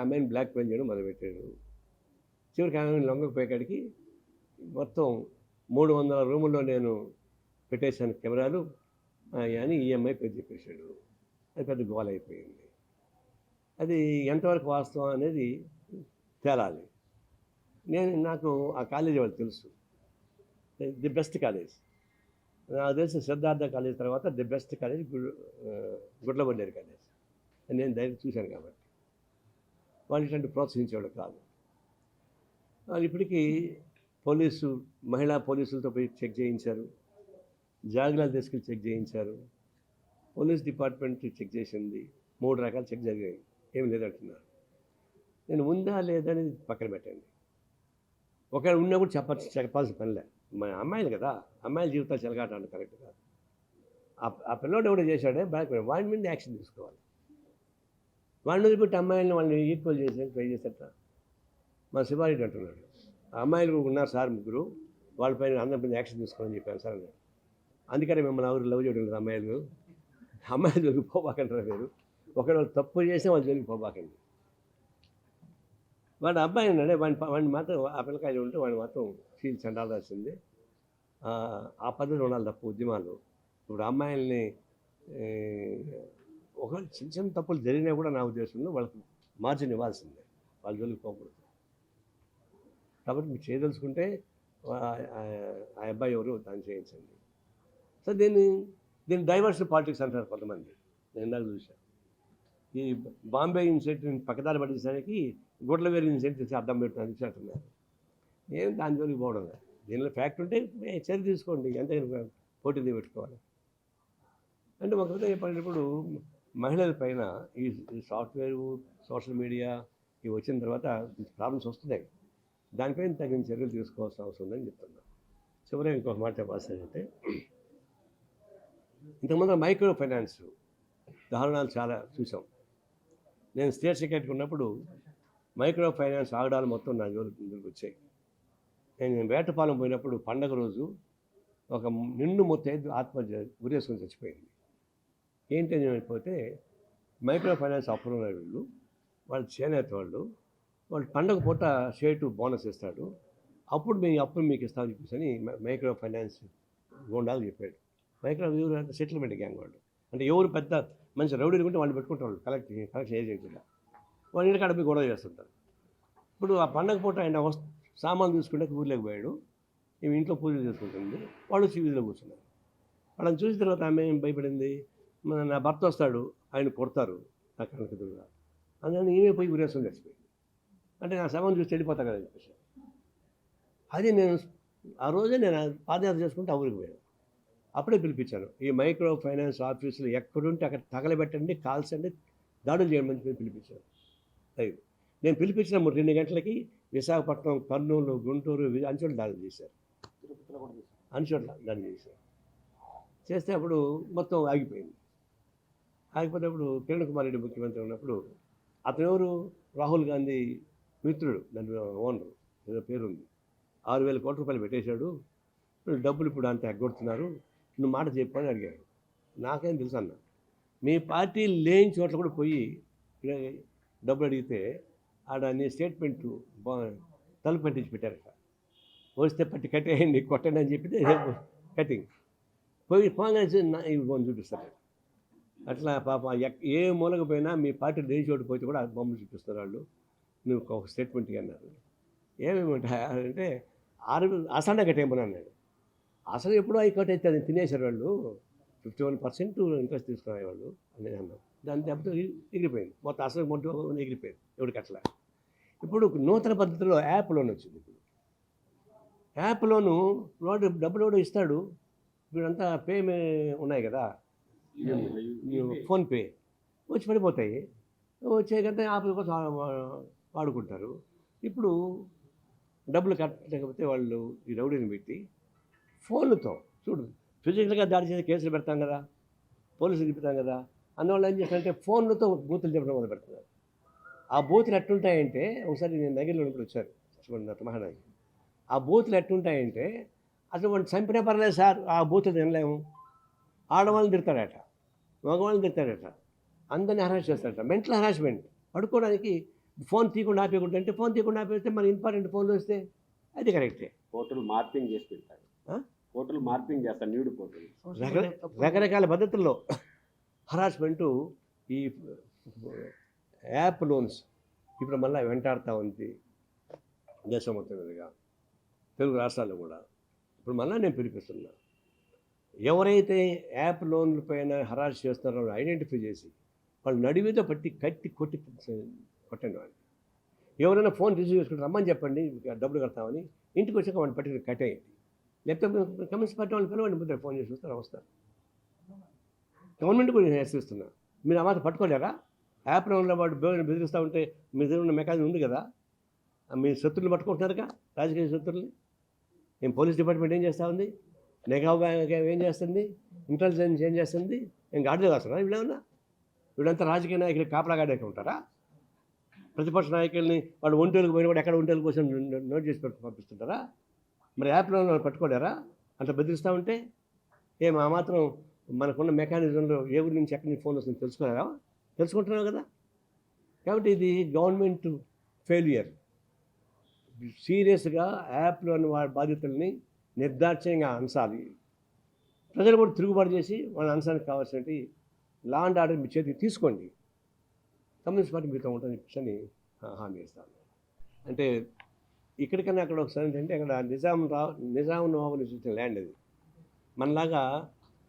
అమ్మాయిని బ్లాక్ మెయిల్ చేయడం మొదలుపెట్టాడు. చివరికి ఆమె లొంగకపోయేకాడికి మొత్తం 300 రూముల్లో నేను పెట్టేశాను కెమెరాలు అని ఈఎంఐ పేరు చెప్పేశాడు. అది పెద్ద గోల అయిపోయింది. అది ఎంతవరకు వాస్తవం అనేది తేలాలి. నాకు ఆ కాలేజీ వాళ్ళు తెలుసు, ది బెస్ట్ కాలేజ్. నాకు తెలిసి సిద్ధార్థ కాలేజ్ తర్వాత ది బెస్ట్ కాలేజ్ గుడ్లబండేరు కాలేజ్. నేను డైరెక్ట్ చూశాను కాబట్టి. వాళ్ళు ఇట్లాంటి ప్రోత్సహించేవాడు కాదు. వాళ్ళు ఇప్పటికీ మహిళా పోలీసులతో పోయి చెక్ చేయించారు, జాగ్రత్తలు తీసుకెళ్ళి చెక్ చేయించారు, పోలీస్ డిపార్ట్మెంట్ చెక్ చేసింది, 3 రకాల చెక్ జరిగాయి, ఏం లేదంటున్నారు. నేను ఉందా లేదని పక్కన పెట్టండి. ఒకవేళ ఉన్నా కూడా చెప్పాల్సిన పనిలే. మన అమ్మాయిలు కదా, అమ్మాయిల జీవితాలు చెలగాట అంటే కరెక్ట్ కాదు. ఆ పిల్లోడు ఎవడో చేశాడే వాడి మీద యాక్షన్ తీసుకోవాలి. వాడిని వదిలిపెట్టి అమ్మాయిలను వాళ్ళని ఈక్వల్ చేసి ట్రై చేసేట. మా శివారెడ్డి అంటున్నాడు, ఆ అమ్మాయిలు ఉన్నారు సార్ ముగ్గురు, వాళ్ళపైన అందరి మీద యాక్షన్ తీసుకోవాలని చెప్పాను సార్ అన్నాడు. అందుకని మిమ్మల్ని ఎవరు లవ్ చేయడం లేదు అమ్మాయిలు జోలికి పోబాకంటారు మీరు. ఒకవేళ తప్పు చేస్తే వాళ్ళు జోలికి పోబాకండి. వాడు అబ్బాయి ఉన్నాడే వాడిని మాత్రం ఆ పిల్లకాయలు ఉంటే వాడిని మాత్రం ఫీల్ చెండాల్సింది. ఆ పద్ధతి ఉండాలి తప్ప ఉద్యమాలు. ఇప్పుడు అమ్మాయిల్ని ఒక చిన్న చిన్న తప్పులు జరిగినా కూడా నా ఉద్దేశంలో వాళ్ళకి మార్జిన్ ఇవ్వాల్సిందే, వాళ్ళ జోలికి పోకూడదు. కాబట్టి మీరు చేయదలుచుకుంటే ఆ అబ్బాయి ఎవరు దాన్ని చేయించండి. సో దీన్ని డైవర్సిటీ పాలిటిక్స్ అంటారు కొంతమంది. నేను ఇందాక చూశాను. ఈ బాంబే ఇన్సిడెంట్ పక్కదారి పట్టించడానికి గుడ్లవేరు ఇన్సిడెంట్ తెచ్చి అడ్డం పెట్టడానికి అంటున్నారు. ఏం దాని జోలికి పోవడం లేదు. దీనిలో ఫ్యాక్ట్ ఉంటే చర్య తీసుకోండి, ఎంత పోటీ పెట్టుకోవాలి. అంటే ఒక విధంగా చెప్పేటప్పుడు మహిళల పైన ఈ సాఫ్ట్వేరు, సోషల్ మీడియా ఇవి వచ్చిన తర్వాత ప్రాబ్లమ్స్ వస్తున్నాయి. దానిపైన తగిన చర్యలు తీసుకోవాల్సిన అవసరం ఉందని చెప్తున్నాను. చివరిగా ఇంకొక మాట చెప్పాల్సిందంటే, ఇంతకుముందు మైక్రో ఫైనాన్స్ దారుణాలు చాలా చూసాం. నేను స్టేట్ సెక్రటరీ ఉన్నప్పుడు మైక్రో ఫైనాన్స్ ఆగడాలు మొత్తం నా జోలికి వచ్చాయి. నేను వేటపాలెం పోయినప్పుడు పండగ రోజు ఒక నిండు మొత్తం ఆత్మహత్య గురేసుకొని చచ్చిపోయింది. ఏంటి అని అయిపోతే మైక్రో ఫైనాన్స్ అప్పులు ఉన్న వీళ్ళు, వాళ్ళు చేనేత వాళ్ళు పండగ పూట షేటు బోనస్ ఇస్తాడు, అప్పుడు మీ అప్పులు మీకు ఇస్తామని చెప్పేసి అని మైక్రో ఫైనాన్స్ గోండాలు చెప్పాడు. మైక్రో సెటిల్మెంట్ గ్యాంగ్ వాళ్ళు అంటే ఎవరు పెద్ద మంచి రౌడీలు ఉంటే వాళ్ళు పెట్టుకుంటారు, కలెక్షన్ ఏజెంట్గా వాళ్ళు ఇంటికాడ పోయి గొడవ చేస్తుంటారు. ఇప్పుడు ఆ పండగ పూట ఆయన సామాన్లు తీసుకుంటే ఊర్లోకి పోయాడు, ఈమె ఇంట్లో పూజలు చేసుకుంటుంది, వాళ్ళు వీధిలో కూర్చున్నారు. వాళ్ళని చూసిన తర్వాత ఆమె ఏం భయపడింది, నా భర్త వస్తాడు ఆయన కొడతారు నా కనుక ఎదురుగా, అందుకని ఈమె పోయి ఉరేసుకొని చచ్చిపోయింది. అంటే నా సామాన్ చూసి వెళ్ళిపోతా కదా చెప్పేసి అది నేను ఆ రోజే నేను పాదయాత్ర చేసుకుంటే ఆ ఊరికి పోయాను. అప్పుడే పిలిపించాను, ఈ మైక్రో ఫైనాన్స్ ఆఫీసులు ఎక్కడుంటే అక్కడ తగలబెట్టండి, కాల్చండి, దాడులు చేయమని పిలిపించాను. అయ్యి నేను పిలిపించిన 2 గంటలకి విశాఖపట్నం, కర్నూలు, గుంటూరు, అంచోట్ల దాడులు చేశారు. అంచోట్ల దాడులు చేశారు. చేస్తే అప్పుడు మొత్తం ఆగిపోయింది. ఆగిపోయినప్పుడు కిరణ్ కుమార్ రెడ్డి ముఖ్యమంత్రి ఉన్నప్పుడు అతను ఎవరు, రాహుల్ గాంధీ మిత్రుడు, దాని ఓనరు ఏదో పేరుంది, 6,000 కోట్ల రూపాయలు పెట్టేశాడు, డబ్బులు ఇప్పుడు అంత ఎగ్గొడుతున్నారు, నువ్వు మాట చెప్పని అడిగాడు. నాకేం తెలుసు అన్న, మీ పార్టీ లేని చోట్ల కూడా పోయి డబ్బులు అడిగితే ఆడ నీ స్టేట్మెంట్ తలుపు పట్టించి పెట్టారట, వస్తే పట్టి కట్టేయండి కొట్టండి అని చెప్పితే కటింగ్ పోయి పోగానే చూపిస్తారు. అట్లా పాప ఏ మూలక పోయినా మీ పార్టీ లేని చోటు పోతే కూడా బొమ్మలు చూపిస్తారు వాళ్ళు, నువ్వు ఒక స్టేట్మెంట్కి అన్నారు. ఏమేమంటే అసలు కట్టేయమని అన్నాడు. అసలు ఎప్పుడో అవి కట్టేస్తే అది తినేశారు వాళ్ళు, 51% ఇంట్రెస్ట్ తీసుకునేవాళ్ళు అని అన్నాం. దాని దెబ్బతో ఎగిరిపోయింది మొత్తం, అసలు మొత్తం ఎగిరిపోయింది, ఎవరికి అట్లా. ఇప్పుడు నూతన పద్ధతిలో యాప్ లోన్ వచ్చింది. ఇప్పుడు యాప్ లోను డబ్బులు కూడా ఇస్తాడు, ఇప్పుడంతా ఉన్నాయి కదా, ఫోన్పే వచ్చి పడిపోతాయి, వచ్చేకంటే యాప్ కోసం వాడుకుంటారు. ఇప్పుడు డబ్బులు కట్టలేకపోతే వాళ్ళు ఈ రౌడీని పెట్టి ఫోన్లతో చూడు ఫిజికల్గా దాడి చేసి కేసులు పెడతాం కదా, పోలీసులు తిప్పుతాం కదా, అందువల్ల ఏం చేస్తారంటే ఫోన్లతో బూతులు చెప్పడం మొదలు పెడుతున్నారు. ఆ బూతులు ఎట్టుంటాయంటే, ఒకసారి నేను నగిరిలో ఉన్నప్పుడు వచ్చారు మహానాయకు, ఆ బూతులు ఎట్టుంటాయంటే అసలు వాళ్ళు చంపినా పర్లేదు సార్, ఆ బూతులు తినలేము, ఆడవాళ్ళని తిడతాడట, మగవాళ్ళని తిడతాడట, అందరినీ హరాస్ చేస్తాడట, మెంటల్ హరాస్మెంట్. పడుకోవడానికి ఫోన్ తీయకుండా ఆపేయకుండా, అంటే ఫోన్ తీయకుండా ఆపేస్తే మన ఇంపార్టెంట్ ఫోన్లు వస్తే అది కరెక్టే. ఫోటోలు మార్పింగ్ చేసి పెడతారు, ఫోటోలు మార్పింగ్ చేస్తారు, న్యూడ్ ఫోటోలు, రకరకాల పద్ధతుల్లో హరాస్మెంటు. ఈ యాప్ లోన్స్ ఇప్పుడు మళ్ళీ వెంటాడుతూ ఉంది దేశం మొత్తం మీదుగా, తెలుగు రాష్ట్రాల్లో కూడా. ఇప్పుడు మళ్ళీ నేను పిలిపిస్తున్నా, ఎవరైతే యాప్ లోన్ల పైన హరాస్ చేస్తున్నారో ఐడెంటిఫై చేసి వాళ్ళు నడివితో కొట్టండి వాళ్ళు. ఎవరైనా ఫోన్ రిసీవ్ చేసుకుంటే రమ్మని చెప్పండి, డబ్బులు కడతామని, ఇంటికి వచ్చాక వాళ్ళు పట్టి కట్టేయండి. లేకపోతే కమ్యూనిస్ట్ పార్టీ వాళ్ళు పిలవండి, ముద్ర ఫోన్ చేసి వస్తారు, వస్తారు. గవర్నమెంట్ కూడా హెచ్చరిస్తున్నా, మీరు ఆ మాట పట్టుకోలేరా, యాప్లో ఉన్న వాడు బెదిరిస్తూ ఉంటే మీ దగ్గర ఉన్న మెకానిజం ఉంది కదా, మీ శత్రువులు పట్టుకుంటున్నారుగా, రాజకీయ శత్రువుల్ని. ఏం పోలీస్ డిపార్ట్మెంట్ ఏం చేస్తూ ఉంది, నిఘా విభాగం ఏం చేస్తుంది, ఇంటెలిజెన్స్ ఏం చేస్తుంది, ఏం గాడిలో కాస్తున్నారా వీళ్ళేమన్నా? వీళ్ళంతా రాజకీయ నాయకులు కాపలాగాడే ఉంటారా? ప్రతిపక్ష నాయకుల్ని వాళ్ళు ఒంటేలకు పోయిన కూడా ఎక్కడ ఒంటేల కోసం నోట్ చేసి పంపిస్తుంటారా? మరి యాప్లో వాళ్ళు పట్టుకోలేరా అంత బెదిరిస్తూ ఉంటే? ఆ మాత్రం మనకున్న మెకానిజంలో ఏ ఊరి నుంచి ఎక్కడి నుంచి ఫోన్ వస్తుంది తెలుసుకోలేరా? తెలుసుకుంటున్నావు కదా. కాబట్టి ఇది గవర్నమెంట్ ఫెయిల్యూర్. సీరియస్గా యాప్లోని వాడి బాధ్యతల్ని నిర్దాక్ష్యంగా అంశాలి. ప్రజలు కూడా తిరుగుబాటు చేసి వాళ్ళ అంశానికి కావాల్సినవి లా అండ్ ఆర్డర్ మీ చేతికి తీసుకోండి. కమ్యూనిస్ట్ పార్టీ మీతో ఉంటుంది అని హామీ ఇస్తాను. అంటే ఇక్కడికన్నా అక్కడ ఒకసారి ఏంటంటే అక్కడ నిజాం నవాబులు చూసిన ల్యాండ్ అది. మనలాగా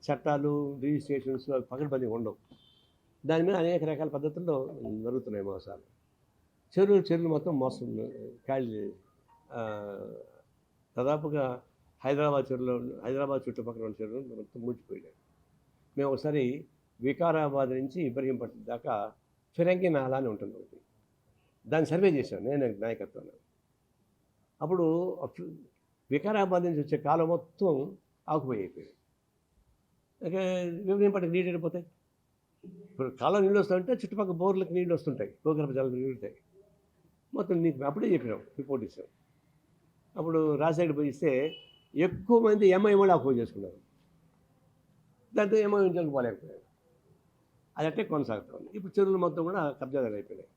చట్టాలు రిజిస్ట్రేషన్స్ పకడ్బందీగా ఉండవు. దాని మీద అనేక రకాల పద్ధతుల్లో జరుగుతున్నాయి మోసాలు. చెరువులు మొత్తం మోసం ఖాళీ. దాదాపుగా హైదరాబాద్ చుట్టుపక్కల ఉన్న చెరువులు మొత్తం మూచిపోయాయి. మేము ఒకసారి వికారాబాద్ నుంచి ఇబ్రహీంపట్నం దాకా ఫిరంగి నాలా అని ఉంటుంది ఒకటి, దాన్ని సర్వే చేశాను నేను నాయకత్వంలో. అప్పుడు వికారాబాద్ నుంచి వచ్చే కాలం మొత్తం ఆకుపోయి అయిపోయాయి. ఇబ్రహీంపట్నం నీళ్ళు వెళ్ళిపోతాయి. ఇప్పుడు కాలం నీళ్ళు వస్తుంటే చుట్టుపక్కల బోర్లకు నీళ్ళు వస్తుంటాయి, భూగర్భ జలాలు నీళ్ళుంటాయి. మొత్తం నీకు అప్పుడే చెప్పినాం, రిపోర్ట్ ఇచ్చాం. అప్పుడు రాజశేఖర్ పోయి ఇస్తే ఎక్కువ మంది ఎంఐ వాళ్ళు ఆకుపోయి చేసుకున్నారు. దాంతో ఎంఐ జలకు పోలేకపోయారు. అది అట్టే కొనసాగుతుంది. ఇప్పుడు చెరువులు మొత్తం కూడా కబ్జాదారు అయిపోయినాయి.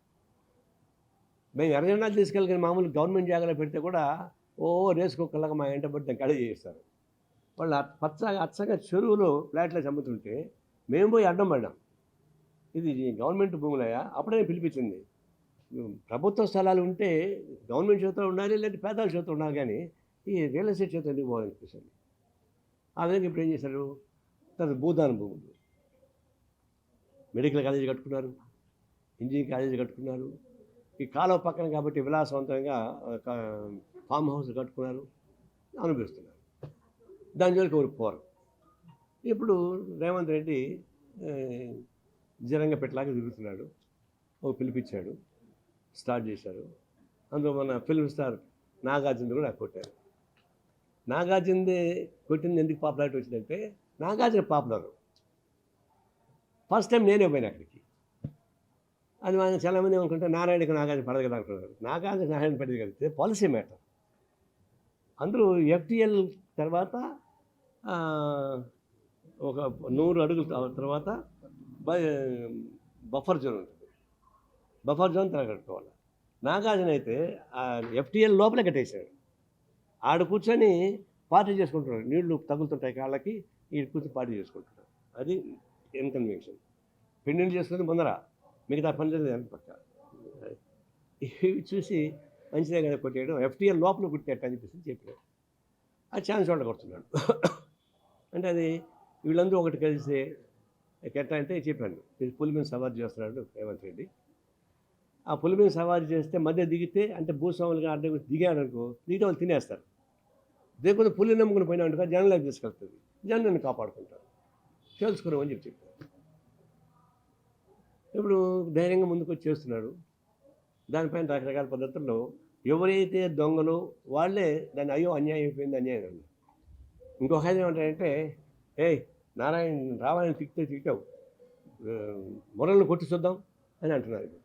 మేము ఎర్రజెండాలు తీసుకెళ్ళి మామూలు గవర్నమెంట్ జాగాలో పెడితే కూడా రేసుకోకలాగా మా ఎంట పడితే కడ చేస్తారు. వాళ్ళు అచ్చగా చెరువులో ఫ్లాట్లో చంపుతుంటే మేము పోయి అడ్డం పడ్డాం. ఇది గవర్నమెంట్ భూములయ్యా. అప్పుడే పిలిపించింది. ప్రభుత్వ స్థలాలు ఉంటే గవర్నమెంట్ చేతిలో ఉండాలి, లేదంటే పేదల చేతిలో ఉండాలి, కానీ ఈ రియల్ ఎస్టేట్ చేతిలో ఎందుకు పోవాలనిపిస్తుంది. ఆ విధంగా ఇప్పుడు ఏం చేశారు, తర్వాత భూదాన భూములు, మెడికల్ కాలేజీ కట్టుకున్నారు, ఇంజనీరింగ్ కాలేజీ కట్టుకున్నారు. ఈ కాలువ పక్కన కాబట్టి విలాసవంతంగా ఫామ్ హౌస్ కట్టుకున్నారు, అనుభవిస్తున్నారు. దాని జోలికి ఎవరు పోరు. ఇప్పుడు రేవంత్ రెడ్డి జరంగా పెట్టలాగా తిరుగుతున్నాడు. పిలిపించాడు, స్టార్ట్ చేశారు. అందులో మన ఫిల్మ్ స్టార్ నాగార్జున కూడా కొట్టారు. నాగార్జునదే కొట్టింది ఎందుకు పాపులారిటీ వచ్చిందంటే, నాగార్జున పాపులర్. ఫస్ట్ టైం నేనే పోయినా అక్కడికి. అది మనం చాలామంది అనుకుంటే నారాయణకి నాగార్జున పడదు కదా అనుకున్నారు. నారాయణ పడేది కదా, పాలసీ మ్యాటర్. అందరూ ఎఫ్టీఎల్ తర్వాత ఒక 100 అడుగుల తర్వాత బఫర్ జోన్ ఉంటుంది. బఫర్ జోన్ కట్టుకోవాలి. నాగార్జున అయితే ఎఫ్టీఎల్ లోపలే కట్టేశాడు. ఆడ కూర్చొని పార్టీ చేసుకుంటున్నాడు. నీళ్లు తగులుతుంటాయి కాళ్ళకి, ఈ కూర్చొని పార్టీ చేసుకుంటున్నాడు. అది ఇన్కన్వెన్షన్. పెళ్ళిళ్ళు చేసుకుని ముందర మిగతా పని జరిగింది పక్క. ఇవి చూసి మంచిదే కదా కొట్టేయడం, ఎఫ్టీఎల్ లోపల కుట్టేట అని చెప్పాడు. ఆ ఛాన్స్ వాళ్ళు కొడుతున్నాడు. అంటే అది వీళ్ళందరూ ఒకటి కలిసి ఎట్లా అంటే చెప్పాను, పులి మీద సవారీ చేస్తున్నాడు రేవంత్ రెడ్డి. ఆ పులి మీద సవారీ చేస్తే మధ్య దిగితే అంటే భూస్వాములుగా అడ్డం దిగాడు అనుకో, దిగితే వాళ్ళు తినేస్తారు. లేకపోతే పులి నమ్ముకుని పోయినా ఉంటుంది, జనంలోకి తీసుకెళ్తుంది, జనాన్ని కాపాడుకుంటారు. తెలుసుకున్నామని చెప్పారు. ఇప్పుడు ధైర్యంగా ముందుకు వచ్చి చేస్తున్నాడు. దానిపైన రకరకాల పద్ధతుల్లో ఎవరైతే దొంగలు వాళ్ళే దాన్ని అయ్యో అన్యాయం అయిపోయింది అన్యాయం అన్నారు. ఇంకొక ఆయన ఏమంటారంటే, నారాయణ రావాలని తిట్టావు, మొరలను కొట్టి చూద్దాం అని అంటున్నారు.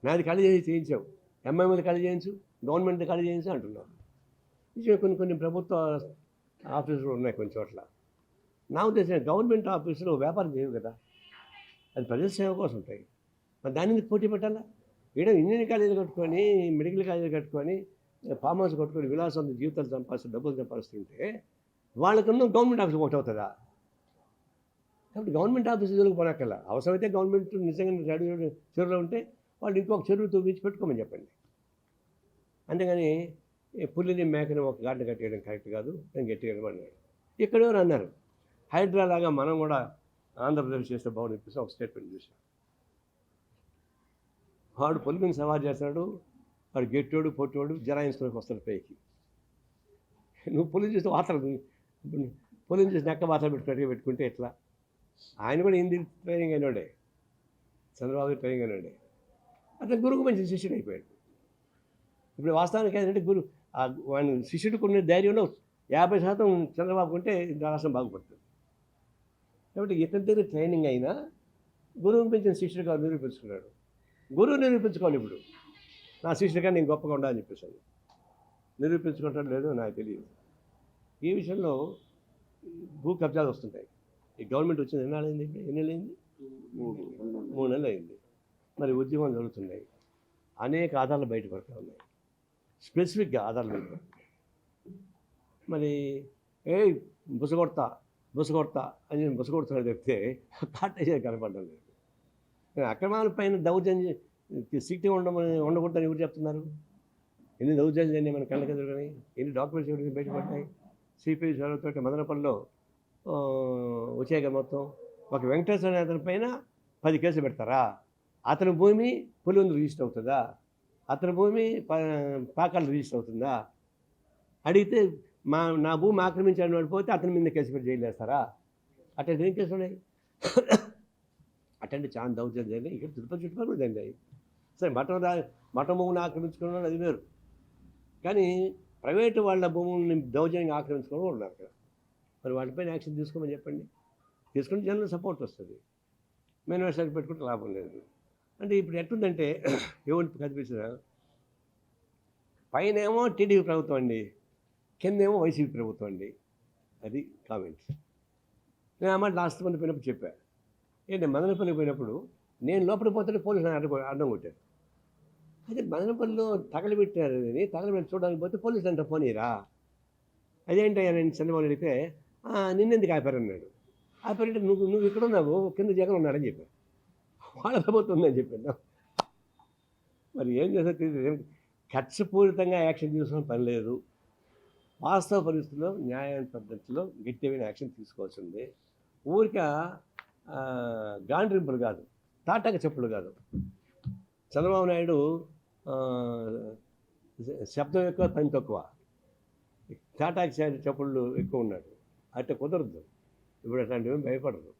నాది ఖాళీ చేసి చేయించావు, ఎంఐఎంది ఖాళీ చేయించు, గవర్నమెంట్ ఖాళీ చేయించు అంటున్నారు. నిజమే, కొన్ని ప్రభుత్వ ఆఫీసులు ఉన్నాయి కొన్ని చోట్ల. నా ఉద్దేశం గవర్నమెంట్ ఆఫీసులో వ్యాపారం చేయవు కదా, అది ప్రజాసేవ కోసం ఉంటాయి. మరి దాని మీద పోటీ పెట్టాలా? ఏదో ఇంజనీరింగ్ కాలేజీలు కట్టుకొని, మెడికల్ కాలేజీలు కట్టుకొని, ఫామ్ హౌస్ కట్టుకొని విలాసంతో జీవితాలు సంపాదిస్తూ డబ్బులు సంపాదిస్తుంటే వాళ్ళకన్నా గవర్నమెంట్ ఆఫీస్ ఒకటి అవుతుందా? కాబట్టి గవర్నమెంట్ ఆఫీస్ జోలికి పోనక్కర్లా. అవసరమైతే గవర్నమెంట్ నిజంగా చెరువులో ఉంటే వాళ్ళు ఇంకొక చెరువు తవ్వించి పెట్టుకోమని చెప్పండి. అంతేగాని పులిని మేకని ఒక గాడిని కట్టేయడం కరెక్ట్ కాదు, నేను గట్టిగా అన్నాడు. ఇక్కడెవరు అన్నారు, హైడ్రా లాగా మనం కూడా ఆంధ్రప్రదేశ్ చేస్తే బాగుంది చెప్పేసి ఒక స్టేట్మెంట్ చూసాం. వాడు పులి మీద సవారీ చేస్తున్నాడు, వాడు గెట్టోడు పొట్టోడు జరాయించుకోనికి వస్తాడు పైకి. నువ్వు పులిని చూస్తే పులిని చూసి నెక్క వార్తలు పెట్టుకుంటే ఎట్లా? ఆయన కూడా హిందీ ట్రైనింగ్ అయినోడే. చంద్రబాబు ట్రైనింగ్ అన్నాడు. అతను గురువుకు మంచి శిష్యుడు అయిపోయాడు. ఇప్పుడు వాస్తవానికి ఏంటంటే వాని శిష్యుడికి ఉన్న ధైర్యంలో 50% చంద్రబాబు ఉంటే రాష్ట్రం బాగుపడుతుంది. కాబట్టి ఇతని దగ్గర ట్రైనింగ్ అయినా గురువుని పెంచిన శిష్యుడిగా నిరూపించుకున్నాడు. గురువు నిరూపించుకోవాలి. ఇప్పుడు నా శిష్యుడిగా నేను గొప్పగా ఉండాలని చెప్పేసాను. నిరూపించుకుంటాడు లేదో నాకు తెలియదు. ఈ విషయంలో భూ కబ్జాలు వస్తుంటాయి. ఈ గవర్నమెంట్ వచ్చింది ఎన్నాళ్ళైంది? ఎన్ని నెలలైంది? 3 నెలలు అయింది. మరి ఉద్యమాలు జరుగుతున్నాయి. అనేక ఆధారాలు బయటపడుతూ ఉన్నాయి. స్పెసిఫిక్గా ఆధారాలు బయటపడుతున్నాయి. మరి బుసగొడతా అని బుసగొడుతున్నాడు చెప్తే పార్టీ కనపడడం లేదు. అక్రమాల పైన దౌర్జన్యం సిటీ ఉండకూడదని ఎవరు చెప్తున్నారు? ఎన్ని దౌర్జన్యాలు జరిగినాయి మన కళ్ళకి ఎదురుగానే, ఎన్ని డాక్యుమెంట్స్ ఎవరికి బయటపడ్డాయి? సిపిఐ చదువుతో మదనపల్లిలో వచ్చాయి మొత్తం. ఒక వెంకటేశ్వర అతని పైన 10 కేసులు పెడతారా? అతని భూమి పులివెందులు రిజిస్టర్ అవుతుందా? అతని భూమి పాకాలు రిజిస్టర్ అవుతుందా? అడిగితే నా భూమి ఆక్రమించాలని పడిపోతే అతని మీద కేసు పెట్టి జైలు వేస్తారా? అట్లాంటి ఏం కేసులు ఉన్నాయి? అట్లాంటి చాలా దౌర్జన్యం జరిగినాయి. ఇక్కడ తిరుపతి చుట్టుపక్కల కూడా జరిగాయి. సరే మఠం భూమిని ఆక్రమించుకోవడం అది వేరు. కానీ ప్రైవేటు వాళ్ళ భూముల్ని దౌర్జన్యంగా ఆక్రమించుకోవడం ఉన్నారు అక్కడ. మరి వాటిపైన యాక్షన్ తీసుకోమని చెప్పండి. తీసుకుంటే జనంలో సపోర్ట్ వస్తుంది. మేనిఫెస్టోకి పెట్టుకుంటే లాభం లేదు. అంటే ఇప్పుడు ఎట్లుందంటే ఎవరికి కనిపించిన పైన ఏమో టీడీపీ ప్రభుత్వం అండి, కిందేమో వైసీపీ ప్రభుత్వం అండి. అది కామెంట్స్. నేను అమ్మాట లాస్ట్ మంత్ పోయినప్పుడు చెప్పా. ఏంటి మదనపల్లికి పోయినప్పుడు నేను లోపలికి పోతుంటే పోలీసులు అడ్డం కొట్టారు. అయితే మదనపల్లిలో తగలబెట్టారు. తగలబెట్టి చూడడానికి పోతే పోలీసులు అంతా పోనీరా. అదేంటయ్యా నేను చంద్రబాబు అడిగితే నిన్నెందుకు ఆపారన్నాడు. ఆపారంటే నువ్వు ఇక్కడ ఉన్నావు, కింద జగన్ ఉన్నాడని చెప్పాను. వాళ్ళ ప్రభుత్వం ఉందని చెప్పాను. మరి ఏం చేస్తా తెలియదు. ఖర్చుపూరితంగా యాక్షన్ తీసుకోవడం పని లేదు. వాస్తవ పరిస్థితుల్లో న్యాయ పద్ధతిలో గట్టిమైన యాక్షన్ తీసుకోవాల్సిందే. ఊరిక గాండ్రింపులు కాదు, తాటక చెప్పులు కాదు. చంద్రబాబు నాయుడు శబ్దం ఎక్కువ, పని తక్కువ. తాటాకి చెప్పుళ్ళు ఎక్కువ ఉన్నాడు. అట్లా కుదరదు. ఇప్పుడు అట్లాంటివి భయపడరు.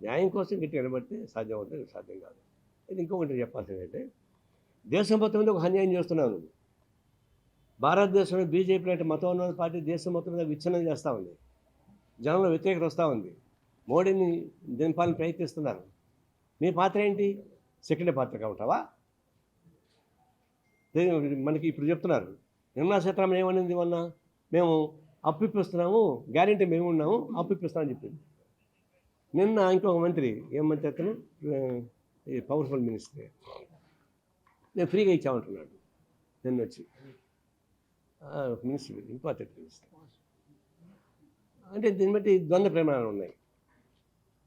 న్యాయం కోసం గట్టి నిలబడితే సాధ్యం అవుతుంది, సాధ్యం కాదు. ఇది ఇంకొకటి చెప్పాల్సింది అంటే దేశం మొత్తం మీద ఒక అన్యాయం చేస్తున్నాను. భారతదేశంలో బీజేపీ లాంటి మతోన్నత పార్టీ దేశం మొత్తం మీద విచ్ఛిన్నం చేస్తూ ఉంది. జనంలో వ్యతిరేకత వస్తూ ఉంది. మోడీని దింపాలని ప్రయత్నిస్తున్నారు. మీ పాత్ర ఏంటి? సెకండ్ పాత్రగా ఉంటావా? మనకి ఇప్పుడు చెప్తున్నారు. నిర్మలా సీతారామన్ ఏమనింది మొన్న? మేము అప్పు ఇప్పిస్తున్నాము, గ్యారెంటీ మేము ఉన్నాము, అప్పు ఇప్పిస్తామని చెప్పింది. నిన్న ఇంకొక మంత్రి, ఏం మంత్రి అతను, పవర్ఫుల్ మినిస్టర్, నేను ఫ్రీగా ఇచ్చామంటున్నాడు. నిన్న వచ్చి మినిస్టర్, ఇంపార్టెంట్ మినిస్టర్. అంటే దీన్ని బట్టి ద్వంద్వ ప్రమాణాలు ఉన్నాయి.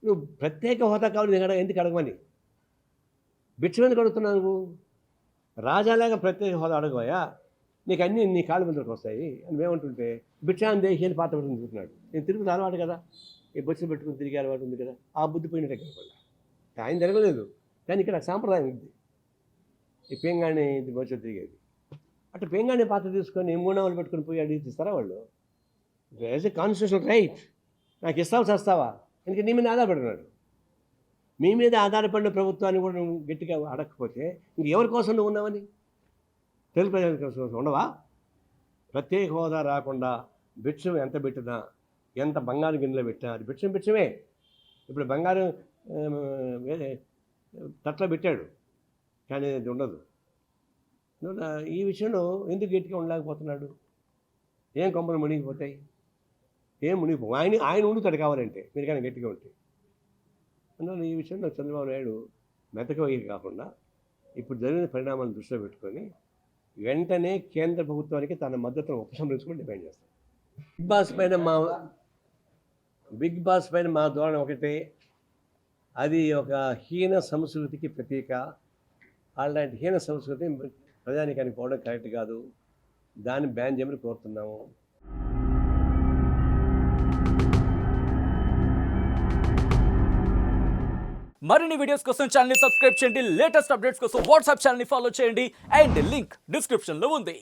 నువ్వు ప్రత్యేక హోదా కావాలి ఎందుకు అడగమని బిచ్చం ఎందుకు అడుగుతున్నావు? నువ్వు రాజాలాగా ప్రత్యేక హోదా అడగబోయా, నీకు అన్నీ నీ కాళ్ళ మీదకి వస్తాయి అని మేమంటుంటే బిక్షాన్ని దేశీయాన్ని పాత పెట్టుకుని తిరుగుతున్నాడు. నేను తిరుగుతున్న అలవాటు కదా, ఈ బొచ్చులు పెట్టుకుని తిరిగే అలవాటు ఉంది కదా, ఆ బుద్ధి పోయినట్టే కనపడ. ఆయన జరగలేదు, కానీ ఇక్కడ సాంప్రదాయం ఉంది. ఈ పెంగాణి బొచ్చులు తిరిగేది. అటు పెంగాణి పాత్ర తీసుకొని 3 నెలలు పెట్టుకుని పోయి అడిగి తీస్తారా వాళ్ళు? యాజ్ ఎ కాన్స్టిట్యూషనల్ రైట్ నాకు ఇస్తావా చేస్తావా? ఎందుకంటే నీ మీద ఆధారపడినాడు. మీ మీద ఆధారపడిన ప్రభుత్వాన్ని కూడా నువ్వు గట్టిగా అడగకపోతే ఇంకెవరి కోసం నువ్వు ఉన్నావని? తెలుగు ప్రజల కోసం ఉండవా? ప్రత్యేక హోదా రాకుండా భిక్షం ఎంత పెట్టినా, ఎంత బంగారు గిన్నెలో పెట్టినా అది భిక్షమే. ఇప్పుడు బంగారం తట్లో పెట్టాడు, కానీ అది ఉండదు. ఈ విషయంలో ఎందుకు గట్టిగా ఉండలేకపోతున్నాడు? ఏం కొంపలు మునిగిపోతాయి? ఏం మునిగిపో ఆయన ఉండుతాడు కావాలంటే, మీరు కానీ గట్టిగా ఉంటాయి. అందువల్ల ఈ విషయంలో చంద్రబాబు నాయుడు మెతకవయ్యి కాకుండా ఇప్పుడు జరిగిన పరిణామాలను దృష్టిలో పెట్టుకొని వెంటనే కేంద్ర ప్రభుత్వానికి తన మద్దతును ఉపసంహరించుకొని డిమాండ్ చేస్తాం. బిగ్ బాస్ పైన మా ధోరణి ఒకటే, అది ఒక హీన సంస్కృతికి ప్రతీక. అలాంటి హీన సంస్కృతి ప్రజానికానికి పోవడం కరెక్ట్ కాదు. దాన్ని బ్యాన్ చేయమని కోరుతున్నాము. మరిన్ని వీడియోస్ కోసం ఛానల్ ని సబ్స్క్రైబ్ చేయండి. లేటెస్ట్ అప్డేట్స్ కోసం వాట్సాప్ ఛానల్ ని ఫాలో చేయండి. అండ్ లింక్ డిస్క్రిప్షన్ లో ఉంది.